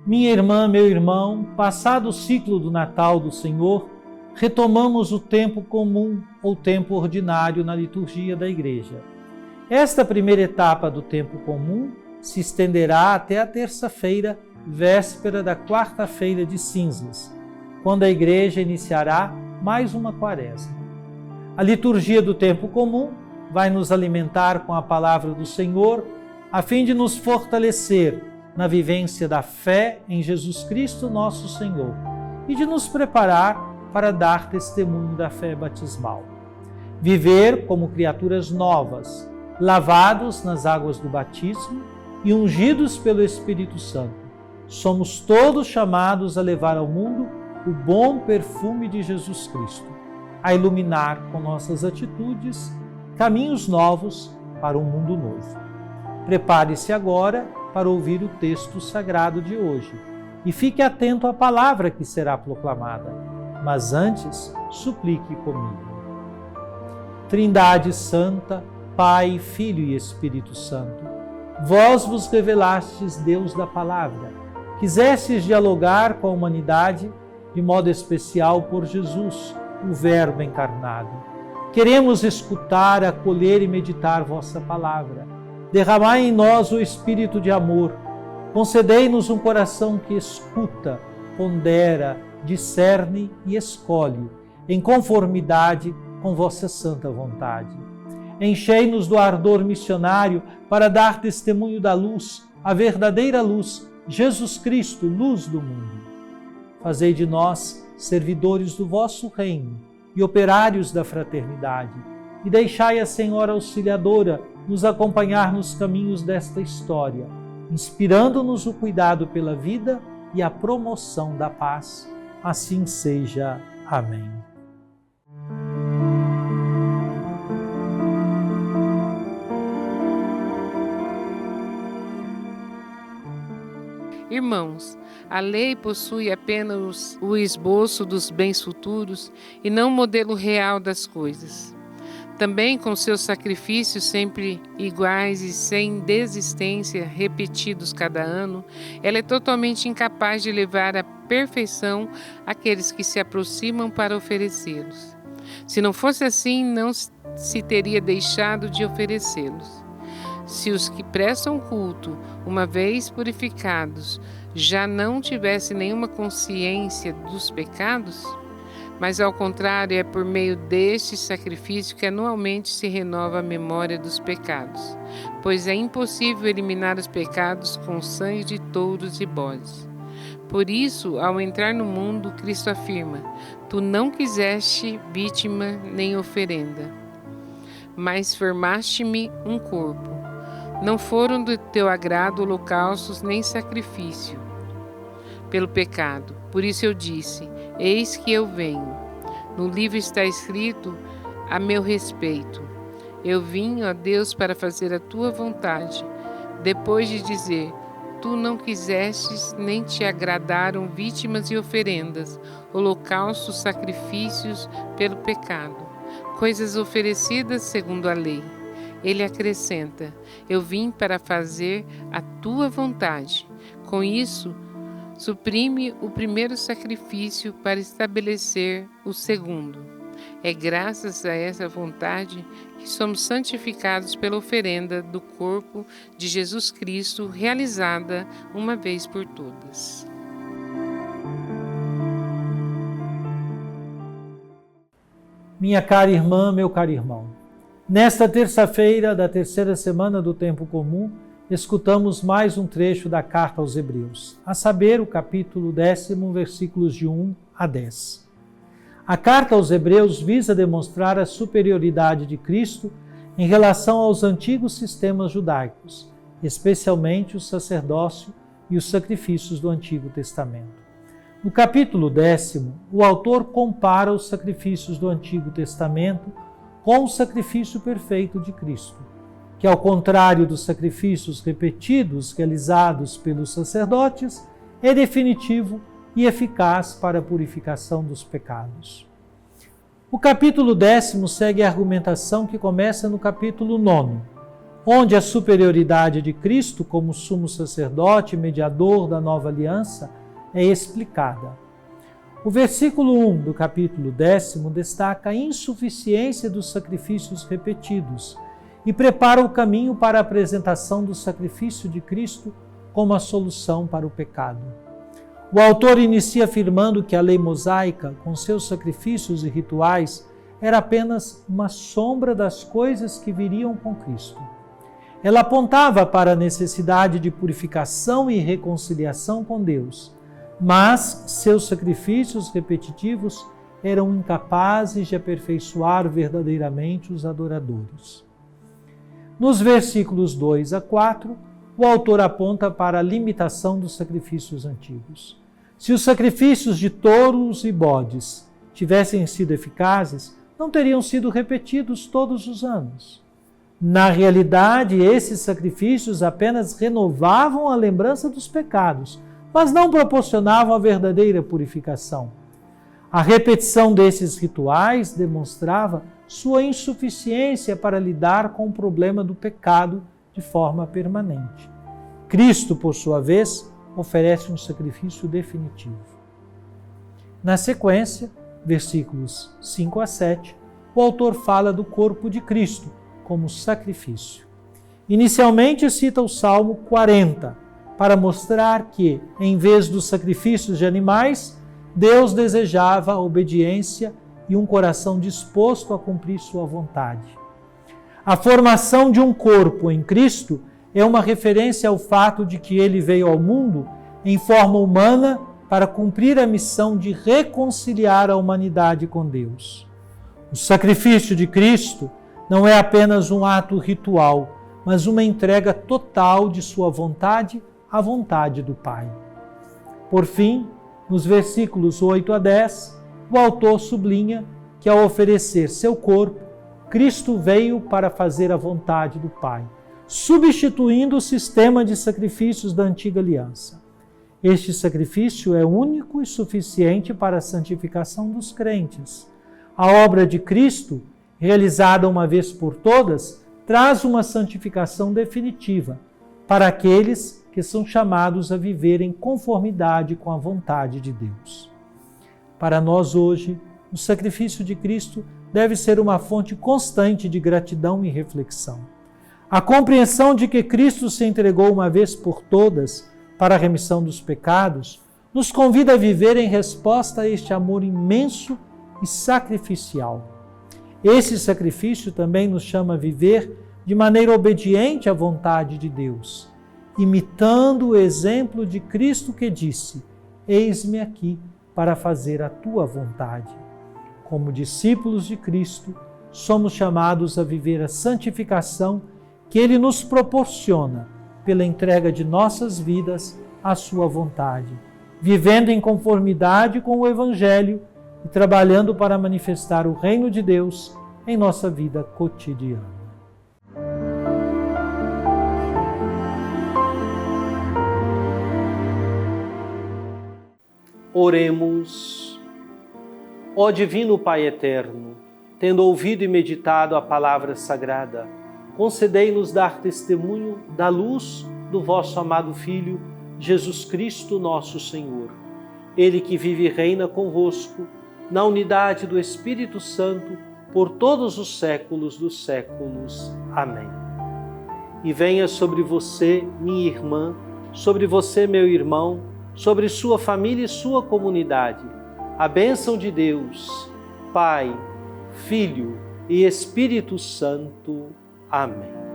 Minha irmã, meu irmão, passado o ciclo do Natal do Senhor, retomamos o tempo comum ou tempo ordinário na liturgia da Igreja. Esta primeira etapa do tempo comum se estenderá até a terça-feira, véspera da quarta-feira de cinzas, quando a Igreja iniciará mais uma quaresma. A liturgia do tempo comum vai nos alimentar com a palavra do Senhor, a fim de nos fortalecer na vivência da fé em Jesus Cristo, nosso Senhor, e de nos preparar para dar testemunho da fé batismal. Viver como criaturas novas, lavados nas águas do batismo e ungidos pelo Espírito Santo. Somos todos chamados a levar ao mundo o bom perfume de Jesus Cristo, a iluminar com nossas atitudes caminhos novos para um mundo novo. Prepare-se agora para ouvir o texto sagrado de hoje e fique atento à palavra que será proclamada, mas antes suplique comigo. Trindade Santa, Pai, Filho e Espírito Santo, vós vos revelastes Deus da palavra, quisestes dialogar com a humanidade de modo especial por Jesus, o Verbo encarnado. Queremos escutar, acolher e meditar vossa palavra. Derramai em nós o espírito de amor. Concedei-nos um coração que escuta, pondera, discerne e escolhe, em conformidade com vossa santa vontade. Enchei-nos do ardor missionário para dar testemunho da luz, a verdadeira luz, Jesus Cristo, luz do mundo. Fazei de nós servidores do vosso reino e operários da fraternidade, e deixai a Senhora Auxiliadora nos acompanhar nos caminhos desta história, inspirando-nos o cuidado pela vida e a promoção da paz. Assim seja. Amém. Irmãos, a lei possui apenas o esboço dos bens futuros e não o modelo real das coisas. Também com seus sacrifícios sempre iguais e sem desistência, repetidos cada ano, ela é totalmente incapaz de levar à perfeição aqueles que se aproximam para oferecê-los. Se não fosse assim, não se teria deixado de oferecê-los. Se os que prestam culto, uma vez purificados, já não tivessem nenhuma consciência dos pecados, mas ao contrário, é por meio deste sacrifício que anualmente se renova a memória dos pecados, pois é impossível eliminar os pecados com sangue de touros e bodes. Por isso, ao entrar no mundo, Cristo afirma: Tu não quiseste vítima nem oferenda, mas formaste-me um corpo. Não foram do teu agrado holocaustos nem sacrifício pelo pecado. Por isso eu disse: Eis que eu venho. No livro está escrito a meu respeito: Eu vim, ó Deus, para fazer a tua vontade. Depois de dizer: Tu não quisestes nem te agradaram vítimas e oferendas, holocaustos, sacrifícios pelo pecado, coisas oferecidas segundo a lei. Ele acrescenta: Eu vim para fazer a tua vontade. Com isso, suprime o primeiro sacrifício para estabelecer o segundo. É graças a essa vontade que somos santificados pela oferenda do corpo de Jesus Cristo, realizada uma vez por todas. Minha cara irmã, meu caro irmão, nesta terça-feira da terceira semana do Tempo Comum, escutamos mais um trecho da Carta aos Hebreus, a saber, o capítulo 10, versículos de 1 a 10. A Carta aos Hebreus visa demonstrar a superioridade de Cristo em relação aos antigos sistemas judaicos, especialmente o sacerdócio e os sacrifícios do Antigo Testamento. No capítulo 10, o autor compara os sacrifícios do Antigo Testamento com o sacrifício perfeito de Cristo, que, ao contrário dos sacrifícios repetidos realizados pelos sacerdotes, é definitivo e eficaz para a purificação dos pecados. O capítulo 10 segue a argumentação que começa no capítulo 9, onde a superioridade de Cristo como sumo sacerdote e mediador da nova aliança é explicada. O versículo 1 do capítulo 10 destaca a insuficiência dos sacrifícios repetidos e prepara o caminho para a apresentação do sacrifício de Cristo como a solução para o pecado. O autor inicia afirmando que a lei mosaica, com seus sacrifícios e rituais, era apenas uma sombra das coisas que viriam com Cristo. Ela apontava para a necessidade de purificação e reconciliação com Deus, mas seus sacrifícios repetitivos eram incapazes de aperfeiçoar verdadeiramente os adoradores. Nos versículos 2 a 4, o autor aponta para a limitação dos sacrifícios antigos. Se os sacrifícios de touros e bodes tivessem sido eficazes, não teriam sido repetidos todos os anos. Na realidade, esses sacrifícios apenas renovavam a lembrança dos pecados, mas não proporcionavam a verdadeira purificação. A repetição desses rituais demonstrava sua insuficiência para lidar com o problema do pecado de forma permanente. Cristo, por sua vez, oferece um sacrifício definitivo. Na sequência, versículos 5 a 7, o autor fala do corpo de Cristo como sacrifício. Inicialmente cita o Salmo 40, para mostrar que, em vez dos sacrifícios de animais, Deus desejava a obediência e um coração disposto a cumprir sua vontade. A formação de um corpo em Cristo é uma referência ao fato de que ele veio ao mundo em forma humana para cumprir a missão de reconciliar a humanidade com Deus. O sacrifício de Cristo não é apenas um ato ritual, mas uma entrega total de sua vontade à vontade do Pai. Por fim, nos versículos 8 a 10, o autor sublinha que, ao oferecer seu corpo, Cristo veio para fazer a vontade do Pai, substituindo o sistema de sacrifícios da antiga aliança. Este sacrifício é único e suficiente para a santificação dos crentes. A obra de Cristo, realizada uma vez por todas, traz uma santificação definitiva para aqueles que são chamados a viver em conformidade com a vontade de Deus. Para nós hoje, o sacrifício de Cristo deve ser uma fonte constante de gratidão e reflexão. A compreensão de que Cristo se entregou uma vez por todas para a remissão dos pecados nos convida a viver em resposta a este amor imenso e sacrificial. Esse sacrifício também nos chama a viver de maneira obediente à vontade de Deus, imitando o exemplo de Cristo que disse: "Eis-me aqui para fazer a tua vontade". Como discípulos de Cristo, somos chamados a viver a santificação que Ele nos proporciona pela entrega de nossas vidas à sua vontade, vivendo em conformidade com o Evangelho e trabalhando para manifestar o reino de Deus em nossa vida cotidiana. Oremos. Ó Divino Pai Eterno, tendo ouvido e meditado a palavra sagrada, concedei-nos dar testemunho da luz do vosso amado Filho, Jesus Cristo, nosso Senhor. Ele que vive e reina convosco, na unidade do Espírito Santo, por todos os séculos dos séculos. Amém. E venha sobre você, minha irmã, sobre você, meu irmão, sobre sua família e sua comunidade, a bênção de Deus, Pai, Filho e Espírito Santo. Amém.